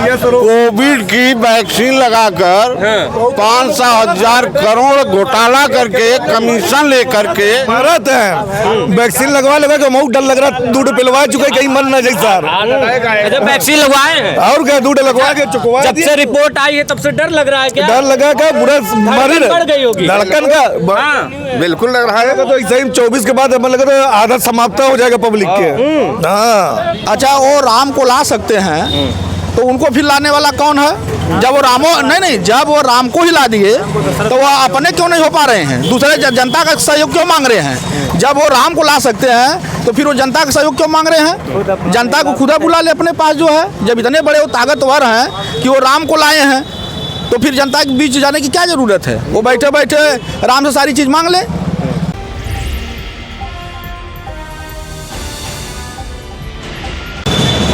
Covid की vaccine लगाकर 500,000 करोड़ घोटाला करके कमीशन लेकर के भारत है। वैक्सीन लगवा के बहुत डर लग रहा, दूध पिलवा चुके, कहीं मन न जाए सर। अच्छा, वैक्सीन लगवाए हैं और क्या, दूध लगवा के चुकवा जब से रिपोर्ट आई है तब से डर लग रहा है क्या? डर लगा क्या, पूरा मर बढ़ गई होगी धड़कन का बिल्कुल लग रहा है। तो ऐसे ही 24 के बाद हमें लगा तो आदत समाप्त हो जाएगा पब्लिक के। हाँ, अच्छा, वो राम को ला सकते हैं तो उनको फिर लाने वाला कौन है? जब वो जब वो राम को ही ला दिए तो वो अपने क्यों नहीं हो पा रहे हैं? दूसरे जनता का सहयोग क्यों मांग रहे हैं? जब वो राम को ला सकते हैं तो फिर वो जनता का सहयोग क्यों मांग रहे हैं? जनता को खुदा बुला ले अपने पास जो है। जब इतने बड़े वो ताकतवर हैं कि वो राम को लाए हैं तो फिर जनता के बीच जाने की क्या जरूरत है? वो बैठे बैठे राम से सारी चीज मांग ले।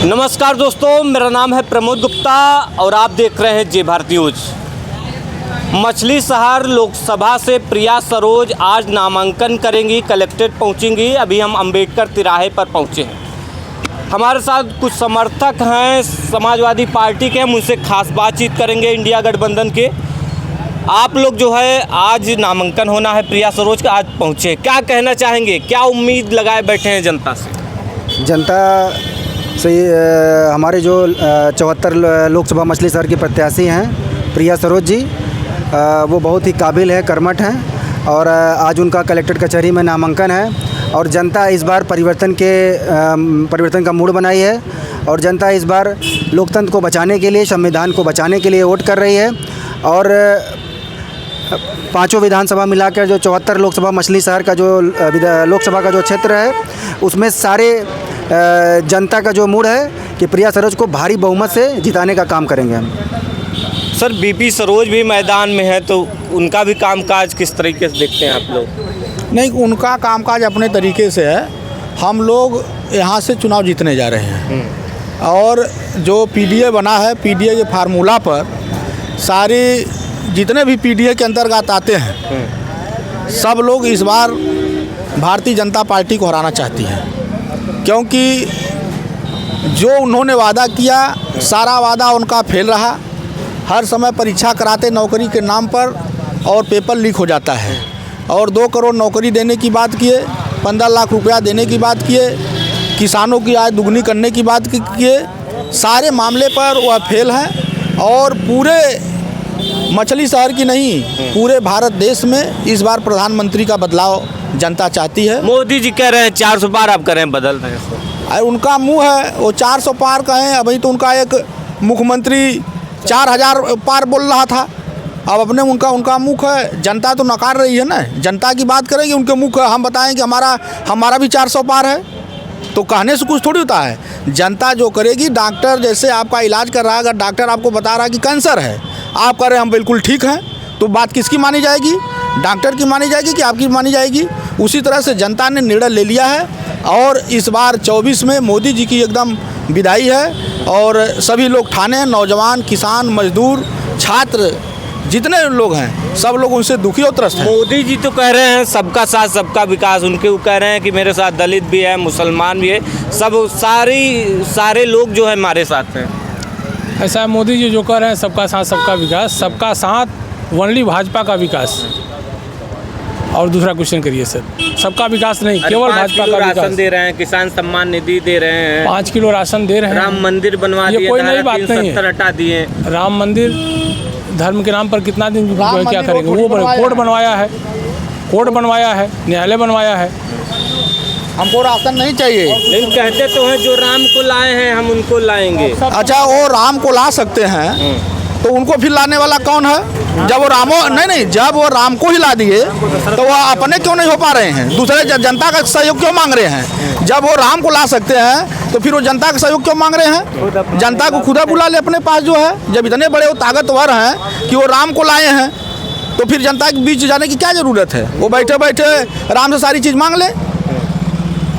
नमस्कार दोस्तों, मेरा नाम है प्रमोद गुप्ता और आप देख रहे हैं जय भारत न्यूज। मछली शहर लोकसभा से प्रिया सरोज आज नामांकन करेंगी, कलेक्ट्रेट पहुंचेंगी। अभी हम अंबेडकर तिराहे पर पहुंचे हैं। हमारे साथ कुछ समर्थक हैं समाजवादी पार्टी के, हम उनसे खास बातचीत करेंगे इंडिया गठबंधन के। आप लोग जो है आज नामांकन होना है प्रिया सरोज का, आज पहुँचे, क्या कहना चाहेंगे? क्या उम्मीद लगाए बैठे हैं जनता से? जनता से हमारे जो 74 लोकसभा मछली शहर की प्रत्याशी हैं प्रिया सरोज जी, वो बहुत ही काबिल है, कर्मठ हैं और आज उनका कलेक्ट्रेट कचहरी में नामांकन है। और जनता इस बार परिवर्तन का मूड बनाई है और जनता इस बार लोकतंत्र को बचाने के लिए, संविधान को बचाने के लिए वोट कर रही है। और पांचों विधानसभा मिलाकर जो 74 लोकसभा मछली शहर का जो लोकसभा का जो क्षेत्र है उसमें सारे जनता का जो मूड है कि प्रिया सरोज को भारी बहुमत से जिताने का काम करेंगे हम। सर, बीपी सरोज भी मैदान में है तो उनका भी कामकाज किस तरीके से देखते हैं आप लोग? नहीं, उनका कामकाज अपने तरीके से है। हम लोग यहाँ से चुनाव जीतने जा रहे हैं और जो पीडीए बना है, पीडीए के फार्मूला पर सारी जितने भी पीडीए के अंतर्गत आते हैं सब लोग इस बार भारतीय जनता पार्टी को हराना चाहती है, क्योंकि जो उन्होंने वादा किया सारा वादा उनका फेल रहा। हर समय परीक्षा कराते नौकरी के नाम पर और पेपर लीक हो जाता है। और 2 करोड़ नौकरी देने की बात किए, 15 लाख रुपया देने की बात किए, किसानों की आय दुगनी करने की बात किए। सारे मामले पर वह फेल है और पूरे मछली शहर की नहीं, पूरे भारत देश में इस बार प्रधानमंत्री का बदलाव जनता चाहती है। मोदी जी कह रहे हैं 400 पार, आप कह रहे हैं बदल रहे हैं। अरे उनका मुंह है, वो 400 पार कहें। अभी तो उनका एक मुख्यमंत्री 4000 पार बोल रहा था। अब अपने उनका मुख है, जनता तो नकार रही है ना। जनता की बात करेंगे, उनके मुख है। हम बताएं कि हमारा भी 400 पार है, तो कहने से कुछ थोड़ी होता है। जनता जो करेगी, डॉक्टर जैसे आपका इलाज कर रहा है, अगर डॉक्टर आपको बता रहा है कि कैंसर है, आप कह रहे हैं हम बिल्कुल ठीक हैं, तो बात किसकी मानी जाएगी? डॉक्टर की मानी जाएगी कि आपकी मानी जाएगी? उसी तरह से जनता ने निर्णय ले लिया है और इस बार 24 में मोदी जी की एकदम विदाई है। और सभी लोग ठाने, नौजवान, किसान, मजदूर, छात्र, जितने लोग हैं सब लोग उनसे दुखी और त्रस्त हैं। मोदी जी तो कह रहे हैं सबका साथ सबका विकास, उनके वो कह रहे हैं कि मेरे साथ दलित भी है, मुसलमान भी है, सब सारे लोग जो है हमारे साथ हैं। ऐसा है, मोदी जी जो कह रहे हैं सबका साथ सबका विकास, सबका साथ ओनली भाजपा का विकास। और दूसरा क्वेश्चन करिए सर, सबका विकास नहीं, केवल भाजपा का विकास। राशन दे रहे हैं, किसान सम्मान निधि दे रहे हैं, 5 किलो राशन दे रहे हैं, राम मंदिर बनवा दिए, कोई नई बात नहीं है। हटा दिए। राम मंदिर धर्म के नाम पर कितना दिन क्या करेंगे? वो कोर्ट बनवाया है, न्यायालय बनवाया है। हमको राशन नहीं चाहिए। लेकिन कहते तो हैं जो राम को लाए हैं हम उनको लाएंगे। अच्छा, वो राम को ला सकते हैं तो उनको फिर लाने वाला कौन है? जब वो राम को ही ला दिए तो वह अपने क्यों नहीं हो पा रहे हैं? दूसरे जनता का सहयोग क्यों मांग रहे हैं? जब वो राम को ला सकते हैं तो फिर वो जनता का सहयोग क्यों मांग रहे हैं? जनता को खुदा बुला ले अपने पास जो है। जब इतने बड़े वो ताकतवर हैं कि वो राम को लाए हैं तो फिर जनता के बीच जाने की क्या जरूरत है? वो बैठे बैठे राम से सारी चीज़ मांग ले।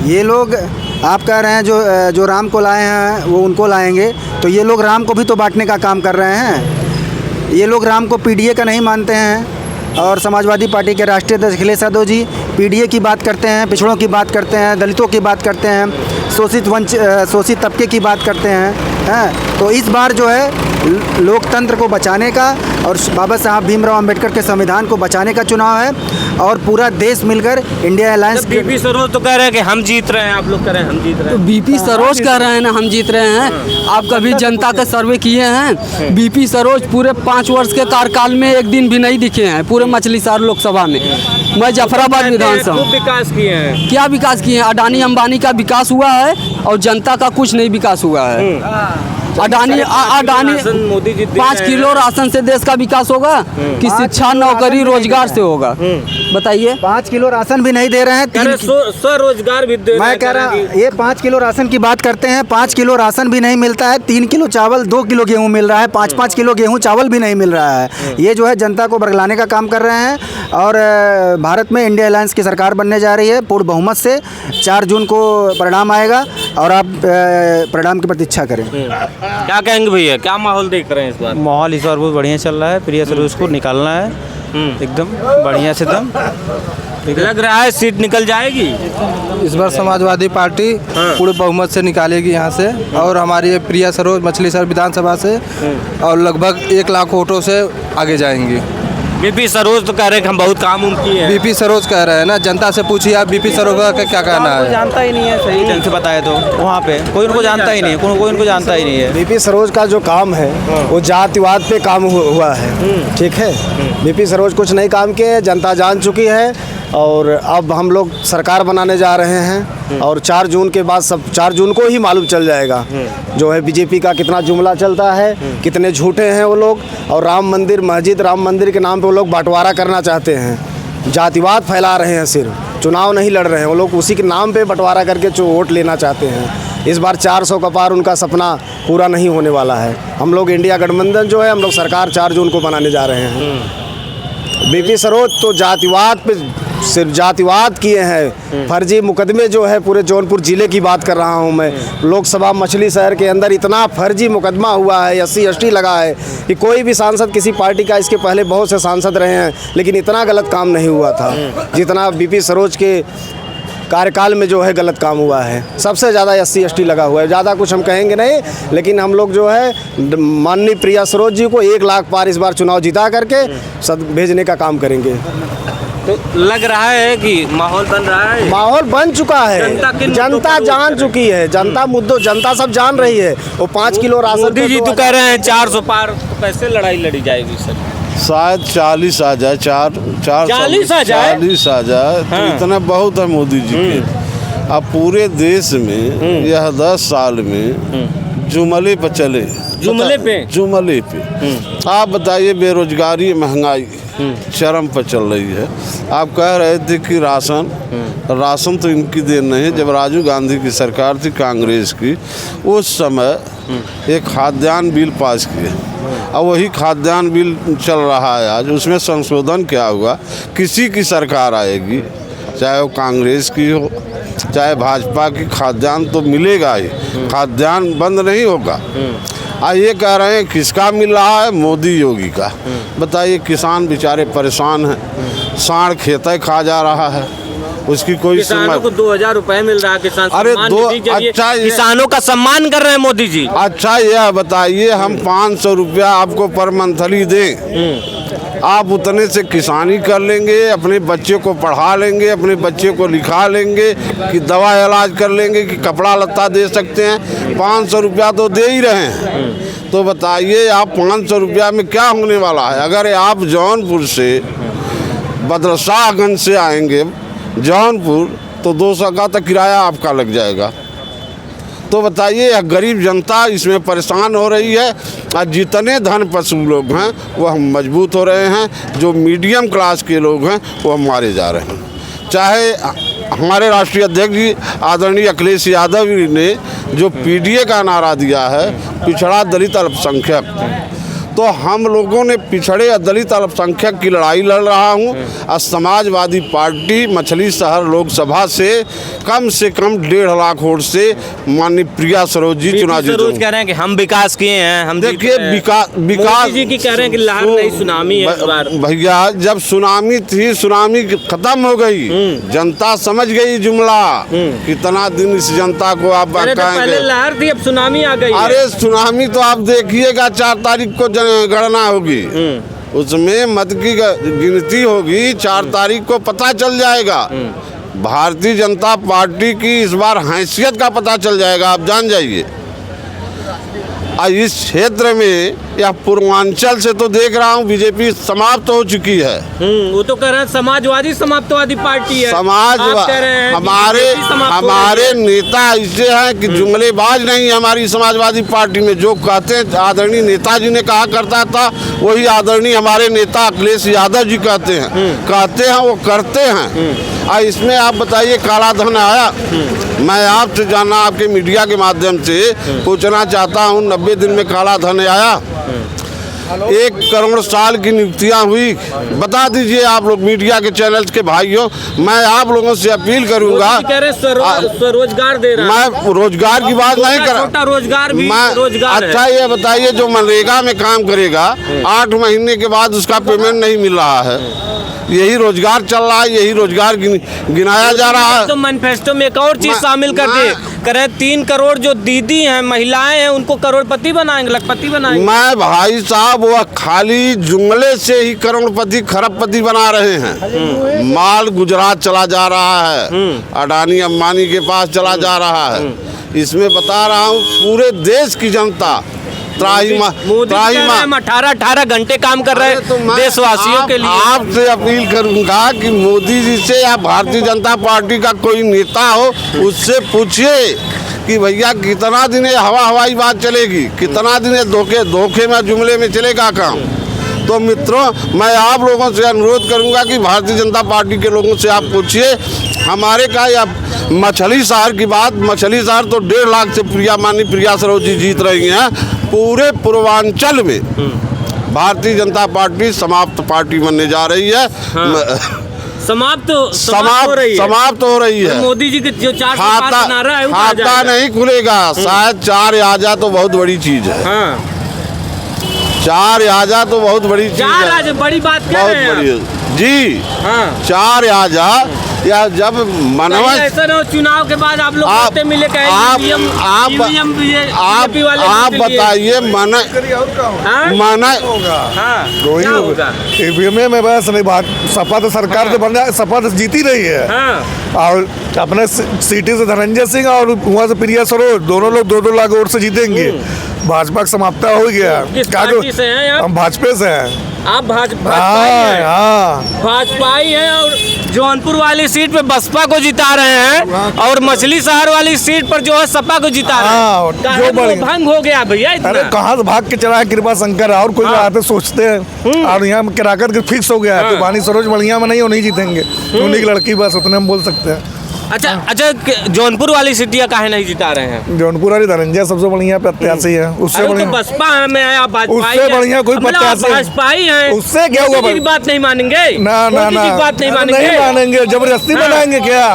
ये लोग आप कह रहे हैं जो राम को लाए हैं वो उनको लाएंगे, तो ये लोग राम को भी तो बांटने का काम कर रहे हैं। ये लोग राम को पीडीए का नहीं मानते हैं। और समाजवादी पार्टी के राष्ट्रीय अध्यक्ष अखिलेश यादव जी पीडीए की बात करते हैं, पिछड़ों की बात करते हैं, दलितों की बात करते हैं, शोषित तबके की बात करते हैं। तो इस बार जो है लोकतंत्र को बचाने का और बाबा साहब भीमराव अंबेडकर के संविधान को बचाने का चुनाव है और पूरा देश मिलकर इंडिया अलायंस। बीपी सरोज तो कह रहे हैं कि हम जीत रहे हैं, आप लोग कह रहे हैं हम जीत रहे हैं। बीपी सरोज कह रहे हैं ना हम जीत रहे हैं। आप कभी जनता का सर्वे किए हैं? बीपी सरोज पूरे 5 वर्ष के कार्यकाल में एक दिन भी नहीं दिखे हैं पूरे मछलीशहर लोकसभा में। मैं जफराबाद विधानसभा खूब विकास किए हैं। क्या विकास किए हैं? अडानी अंबानी का विकास हुआ है और जनता का कुछ नहीं विकास हुआ है। अडानी मोदी जी 5 किलो राशन से देश का विकास होगा कि शिक्षा नौकरी रोजगार से होगा? बताइए। 5 किलो राशन भी नहीं दे रहे हैं। स्वरोजगार भी दे। मैं कह रहा ये 5 किलो राशन की बात करते हैं, 5 किलो राशन भी नहीं मिलता है। 3 किलो चावल 2 किलो गेहूँ मिल रहा है, 5-5 किलो गेहूँ चावल भी नहीं मिल रहा है। ये जो है जनता को बरगलाने का काम कर रहे हैं। और भारत में इंडिया अलायंस की सरकार बनने जा रही है पूर्ण बहुमत से। 4 जून को परिणाम आएगा और आप परिणाम की प्रतीक्षा करें। क्या कहेंगे भैया, क्या माहौल देख रहे हैं इस बार? माहौल इस बार बहुत बढ़िया चल रहा है। प्रिया सरोज को निकालना है एकदम बढ़िया से दम। लग रहा है सीट निकल जाएगी इस बार। समाजवादी पार्टी पूरे बहुमत से निकालेगी यहाँ से और हमारी प्रिया सरोज मछलीशहर विधानसभा से और लगभग 1 लाख वोटों से आगे जाएंगी। बीपी सरोज तो कह रहे हैं कि हम बहुत काम किए हैं। बीपी सरोज कह रहे हैं ना, जनता से पूछिए आप बीपी सरोज का क्या कहना है। जानता ही नहीं है सही ढंग से बताए तो वहाँ पे कोई उनको जानता ही नहीं है, कोई उनको जानता ही नहीं है। बीपी सरोज का जो काम है वो जातिवाद पे काम हुआ है। ठीक है, बीपी सरोज कुछ नहीं काम किए, जनता जान चुकी है। और अब हम लोग सरकार बनाने जा रहे हैं और 4 जून के बाद सब 4 जून को ही मालूम चल जाएगा जो है बीजेपी का कितना जुमला चलता है, कितने झूठे हैं वो लोग। और राम मंदिर मस्जिद राम मंदिर के नाम पे वो लोग बंटवारा करना चाहते हैं, जातिवाद फैला रहे हैं, सिर्फ चुनाव नहीं लड़ रहे हैं वो लोग, उसी के नाम पे बंटवारा करके वोट लेना चाहते हैं। इस बार 400 का पार उनका सपना पूरा नहीं होने वाला है। हम लोग इंडिया गठबंधन जो है हम लोग सरकार 4 जून को बनाने जा रहे हैं। बीपी सरोज तो जातिवाद पे सिर्फ जातिवाद किए हैं। फर्जी मुकदमे जो है पूरे जौनपुर ज़िले की बात कर रहा हूं मैं, लोकसभा मछलीशहर के अंदर इतना फर्जी मुकदमा हुआ है, SC/ST लगा है कि कोई भी सांसद किसी पार्टी का, इसके पहले बहुत से सांसद रहे हैं लेकिन इतना गलत काम नहीं हुआ था जितना बीपी सरोज के कार्यकाल में जो है गलत काम हुआ है। सबसे ज़्यादा SC/ST लगा हुआ है। ज़्यादा कुछ हम कहेंगे नहीं, लेकिन हम लोग जो है माननीय प्रिया सरोज जी को 1 लाख पार इस बार चुनाव जिता करके भेजने का काम करेंगे। तो लग रहा है कि माहौल बन रहा है। माहौल बन चुका है, जनता जान चुकी है, जनता सब जान रही है। वो 5 किलो राशन मोदी जी तो कह रहे हैं 400 पार, तो कैसे लड़ाई लड़ी जाएगी सर? शायद 40 आ जाए, 40 आ जाए, 40 आ जाए तो इतना बहुत है मोदी जी के। अब पूरे देश में यह 10 साल में जुमले पर चले, जुमले पे आप बताइए, बेरोजगारी महंगाई चरम पर चल रही है। आप कह रहे थे कि राशन तो इनकी देन नहीं है। जब राजीव गांधी की सरकार थी कांग्रेस की, उस समय एक खाद्यान्न बिल पास किए। अब वही खाद्यान्न बिल चल रहा है आज। उसमें संशोधन क्या हुआ, किसी की सरकार आएगी, चाहे वो कांग्रेस की हो चाहे भाजपा की, खाद्यान्न तो मिलेगा ही, खाद्यान्न बंद नहीं होगा। ये कह रहे हैं किसका मिल रहा है, मोदी योगी का। बताइए, किसान बेचारे परेशान हैं, साढ़ खेते खा जा रहा है, उसकी कोई किसानों को 2000 रुपए मिल रहा है किसान। अरे अच्छा, किसानों का सम्मान कर रहे हैं मोदी जी। अच्छा यह बताइए, हम 500 रुपया आपको पर मंथली दें, आप उतने से किसानी कर लेंगे, अपने बच्चे को पढ़ा लेंगे, अपने बच्चे को लिखा लेंगे, कि दवा इलाज कर लेंगे, कि कपड़ा लत्ता दे सकते हैं। 500 रुपया तो दे ही रहे हैं। तो बताइए आप 500 रुपया में क्या होने वाला है? अगर आप जौनपुर से बदरशाहगंज से आएंगे जौनपुर तो 200 का तो किराया आपका लग जाएगा। तो बताइए, गरीब जनता इसमें परेशान हो रही है। और जितने धन पशु लोग हैं वो हम मजबूत हो रहे हैं, जो मीडियम क्लास के लोग हैं वो हम मारे जा रहे हैं। चाहे हमारे राष्ट्रीय अध्यक्ष जी आदरणीय अखिलेश यादव जी ने जो PDA का नारा दिया है, पिछड़ा दलित अल्पसंख्यक, तो हम लोगों ने पिछड़े और दलित अल्पसंख्यक की लड़ाई लड़ रहा हूँ और समाजवादी पार्टी मछली शहर लोकसभा से कम 1.5 लाख वोट से माननीय प्रिया सरोज जी चुनाव सरोज कह रहे हैं कि हम विकास किए हैं, हम देखिए विकास जी की कह रहे हैं कि लहर नहीं सुनामी है इस बार। भैया जब सुनामी थी, सुनामी खत्म हो गई, जनता समझ गई जुमला। कितना दिन इस जनता को आप पहले लहर थी, अब सुनामी आ गई। अरे सुनामी तो आप देखिएगा 4 तारीख को गणना होगी, उसमें मत की गिनती होगी, 4 तारीख को पता चल जाएगा। भारतीय जनता पार्टी की इस बार हैसियत का पता चल जाएगा, आप जान जाइए। इस क्षेत्र में या पूर्वांचल से तो देख रहा हूँ बीजेपी समाप्त हो चुकी है। वो तो कह रहे हैं समाजवादी समाप्तवादी पार्टी है। हमारे नेता ऐसे हैं कि जुमलेबाज नहीं है। हमारी समाजवादी पार्टी में जो कहते हैं आदरणीय नेताजी ने कहा करता था, वही आदरणीय हमारे नेता अखिलेश यादव जी कहते हैं वो करते हैं। और इसमें आप बताइए काला धन आया, मैं आपसे जानना, आपके मीडिया के माध्यम से पूछना चाहता हूँ, 90 दिन में काला धन आया, 1 करोड़ साल की नियुक्तियां हुई, बता दीजिए आप लोग मीडिया के चैनल्स के भाइयों। मैं आप लोगों से अपील करूंगा, स्वरोजगार दे रहा है। मैं रोजगार की बात नहीं कर रहा, रोजगार भी रोजगार। अच्छा ये बताइए, जो मनरेगा में काम करेगा 8 महीने के बाद उसका पेमेंट नहीं मिल रहा है, यही रोजगार चल रहा है, यही रोजगार गिनाया जा रहा है। तो मैनिफेस्टो में एक और चीज शामिल कर दिए, करें 3 करोड़ जो दीदी हैं, महिलाएं हैं, उनको करोड़पति बनाएंगे, लखपति बनाएंगे। मैं भाई साहब वो खाली जुमले से ही करोड़पति खरबपति बना रहे हैं। माल गुजरात चला जा रहा है, अडानी अंबानी के पास चला जा रहा है। इसमें बता रहा हूँ पूरे देश की जनता मोदी 18 घंटे काम कर रहे हैं देशवासियों के लिए। आपसे अपील करूंगा कि मोदी जी से या भारतीय जनता पार्टी का कोई नेता हो, उससे पूछिए कि भैया कितना दिन हवाई बात चलेगी, कितना दिन धोखे में जुमले में चलेगा काम। तो मित्रों, मैं आप लोगों से अनुरोध करूंगा कि भारतीय जनता पार्टी के लोगों से आप पूछिए। हमारे का या मछली शहर की बात, मछली शहर तो 1.5 लाख से माननीय प्रिया सरोज जी जीत रही हैं। पूरे पूर्वांचल में भारतीय जनता पार्टी समाप्त पार्टी बनने जा रही है। समाप्त हो रही है। मोदी जी के जो 4 बना रहा है, खाता नहीं खुलेगा, शायद 4 आ जा तो बहुत बड़ी चीज है। 4 आ जा तो बहुत बड़ी चीज है, बड़ी बात कह रहे हैं जी। 4 आ जा या जब मनवा ऐसा ना चुनाव के बाद आप लोग मिले आप बताइए ईवीएम में बस नहीं बात। सपा तो सरकार तो बन सपा तो जीती रही है। और अपने सिटी से धनंजय सिंह और वहाँ से प्रिया सरोज दोनों लोग 2-2 लाख वोट से जीतेंगे। भाजपा का समाप्ता हो गया। हम भाजपा से हैं। आप भाजपाई हैं और जौनपुर वाली सीट पे बसपा को जिता रहे हैं और मछली शहर वाली सीट पर जो है सपा को जिता रहे हैं। जो भंग हो गया भैया। अरे कहाँ से भाग के चला है कृपा शंकर और कोई आते सोचते हैं और यहाँ किराकर के फिक्स हो गया है। तो वानी सरोज बढ़िया में नहीं, वो नहीं जीतेंगे, उन्हीं की लड़की बस, उतने हम बोल सकते हैं। अच्छा जौनपुर वाली सीटियाँ काहे नहीं जिता रहे हैं? जौनपुर वाली धनंजय सबसे बढ़िया प्रत्याशी है, उससे बढ़िया बसपा में है, उससे बढ़िया कोई प्रत्याशी भाजपाई है। उससे क्या हुआ? बात नहीं मानेंगे ना, बात नहीं मानेंगे। जबरदस्ती बनाएंगे क्या?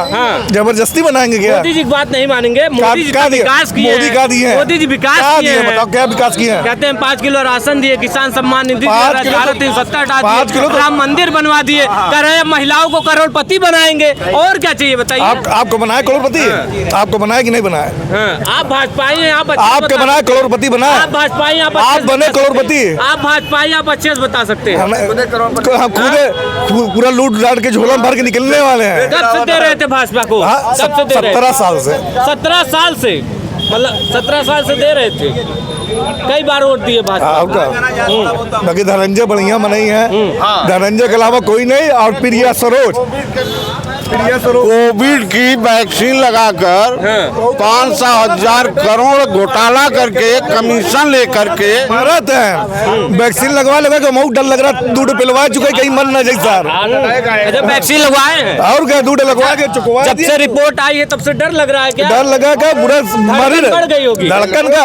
जबरदस्ती बनाएंगे क्या? मोदी जी की बात नहीं मानेंगे। मोदी जी विकास किए, मोदी का दिए, मोदी जी विकास किए, बताओ क्या विकास किए? कहते हैं 5 किलो राशन दिए, किसान सम्मान निधि 370 राम मंदिर बनवा दिए, कह रहे हैं महिलाओं को करोड़पति बनाएंगे। और क्या चाहिए बताइए? आपको बनाए करोड़पति? आपको बनाए कि नहीं बनाए? आप भाजपाई हैं, आपके बनाए करोड़पति बनाए? आप भाजपाई, आप बने करोड़पति? आप भाजपाई, आप अच्छे से बता सकते हैं। हम खुद पूरा लूट लाट के झोला भर के निकलने वाले हैं। कब से दे रहे थे भाजपा को? 17 साल से। 17 साल से, मतलब 17 साल से दे रहे थे। कई बार वोट दिए भाजपा। बाकी धनंजय बढ़िया बनाई है, धनंजय के अलावा कोई नहीं। और प्रिया सरोज कोविड की वैक्सीन लगाकर 500,000 करोड़ घोटाला करके कमीशन लेकर के भारत है वैक्सीन लगवा के बहुत डर लग रहा, दूध पिलवा चुके कहीं मन न जाए सर। अच्छा, वैक्सीन लगवाए हैं और क्या दूध लगवा के चुकवा जब से रिपोर्ट आई है तब से डर लग रहा है क्या? डर लगा क्या बुरा मरी बढ़ गई होगी धड़कन का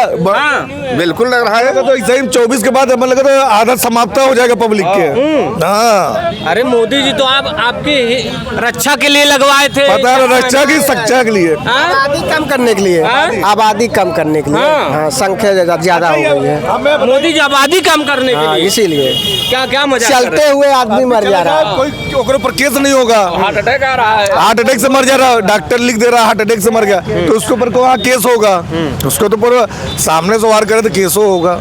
बिल्कुल लग रहा है। तो ऐसे ही 24 के बाद हमें लगा तो आदत समाप्त हो जाएगा पब्लिक के। हाँ अरे मोदी जी तो आप आपकी रक्षा के लिए लगवाए थे। पता है रक्षा की शिक्षा के लिए, आबादी कम करने के लिए, आबादी कम करने के लिए, हाँ, संख्या ज्यादा हो गई है। मोदी जी आबादी कम करने के लिए इसीलिए क्या क्या मजा चलते हुए आदमी मर जा रहा है। कोई ओकरे पर केस नहीं होगा। हार्ट अटैक आ रहा है, हार्ट अटैक से मर जा रहा है, डॉक्टर लिख दे रहा है हार्ट अटैक से मर गया, तो उसके ऊपर कहाँ केस होगा? उसको तो पूरा सामने से वार करे तो केसो होगा।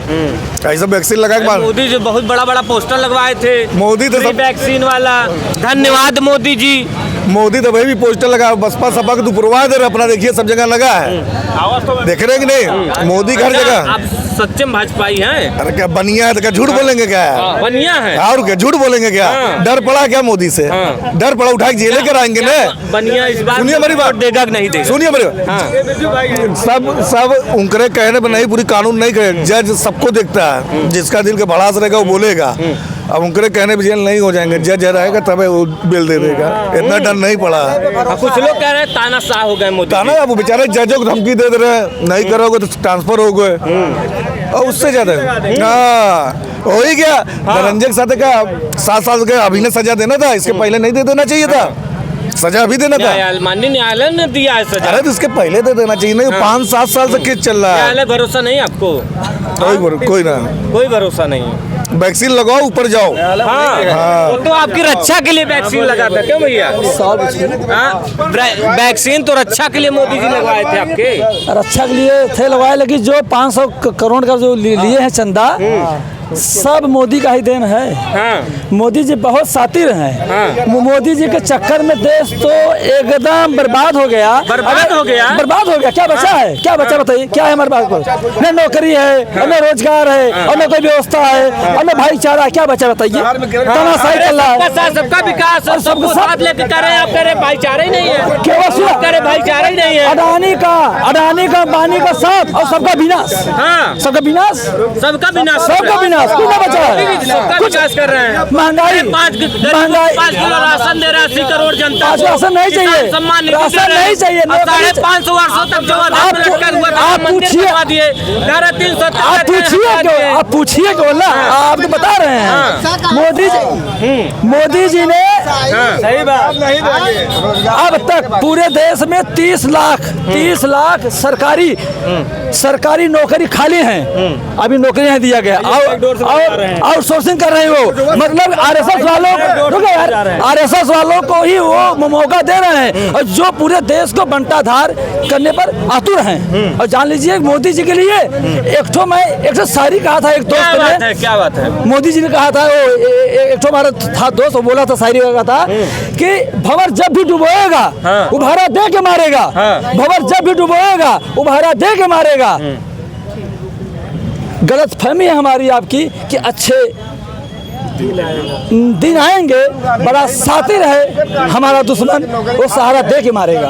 ऐसा वैक्सीन लगा के बाद मोदी जी बहुत बड़ा बड़ा पोस्टर लगवाए थे, मोदी तो सब वैक्सीन वाला। धन्यवाद मोदी जी। मोदी तो वही भी पोस्टर लगा, बसपा सपा के दुपुरवा दे रहे अपना, देखिए सब जगह लगा है, देख रहे कि नहीं? मोदी हर जगह। आप सच्चम भाजपाई हैं? अरे क्या बनिया है तो क्या झूठ बोलेंगे क्या? बनिया है और क्या झूठ बोलेंगे क्या? डर पड़ा क्या मोदी से? डर पड़ा उठा के जेल लेकर आएंगे ना। बनिया इस बार सुनिए मेरी बात, देगा कि नहीं देगा? सुनिए मेरी बात, सब उनके कहने पर नहीं, पूरी कानून नहीं कहे, जज सबको देखता है, जिसका दिल का भड़ास रहेगा वो बोलेगा। अब उनके कहने पर जेल नहीं हो जाएंगे, जज रहेगा तब वो बिल दे देगा, इतना डर नहीं पड़ा है। कुछ लोग कह रहे हैं तानाशाह हो गए मोदी। ताना अब बेचारे जजों को धमकी दे रहे हैं, नहीं करोगे तो ट्रांसफर हो गए, और उससे ज्यादा हाँ हो ही गया। धनंजय के साथ का 7 साल का अभी ने सजा देना था, इसके पहले नहीं दे देना चाहिए था, सजा अभी देना था। माननीय न्यायालय ने दिया है सजा। अरे तो इसके पहले दे देना चाहिए, नहीं 5-7 साल से केस चल रहा है। न्यायालय भरोसा नहीं आपको? कोई भरोसा नहीं। वैक्सीन लगाओ ऊपर जाओ। हाँ। वो तो आपकी रक्षा के लिए वैक्सीन लगा था क्यों भैया? वैक्सीन तो रक्षा के लिए मोदी जी लगवाए थे आपके। रक्षा के लिए थे लगवाए, लेकिन जो 500 करोड़ का जो लिए हैं चंदा, सब मोदी का ही देन है। मोदी जी बहुत शातिर हैं। मोदी जी के चक्कर में देश तो एकदम बर्बाद हो गया। बर्बाद हो गया। क्या बचा है? क्या बचा बताइए? क्या है हमारे पास? न नौकरी है, न रोजगार है, और न कोई व्यवस्था है, और न भाईचारा। क्या बचा बताइए? तानाशाही चल रहा है। सबका विकास और सबको साथ लेकर कर रहे हैं, आप कह रहे भाईचारा ही नहीं है। केवल सुना कह रहे भाईचारा ही नहीं है। अडानी का अंबानी का साथ और सबका विनाश। सबका विनाश। क्यों ना बचा है? कुछ विकास कर रहे हैं। महंगाई 5 किलो राशन दे रहे हैं 80 करोड़ जनता को। राशन नहीं चाहिए, सम्मान राशन नहीं चाहिए। 550 वर्षों तक जो लटका हुआ था, मंदिर बनवा दिए। 350 आप पूछिए क्यों ना, आप तो बता रहे हैं। मोदी जी ने सही बात अब तक पूरे देश में 30 लाख सरकारी नौकरी खाली हैं। अभी नौकरियां दिया गया और आउटसोर्सिंग कर रहे हैं। वो मतलब आरएसएस वालों को ही वो मौका दे रहे हैं, और जो पूरे देश को बंटाधार करने पर आतुर हैं। और जान लीजिए मोदी जी के लिए एक शायरी कहा था एक दोस्त ने। क्या बात है? मोदी जी ने कहा था, वो एक हमारा था दोस्त, वो बोला था, शायरी कहा था कि भंवर जब भी डुबोएगा उभारा दे के मारेगा। भंवर जब भी डुबोएगा उभारा दे के मारेगा। गलत फहमी है हमारी आपकी कि अच्छे दिन आएंगे, बड़ा शातिर है हमारा दुश्मन, वो सहारा दे के मारेगा।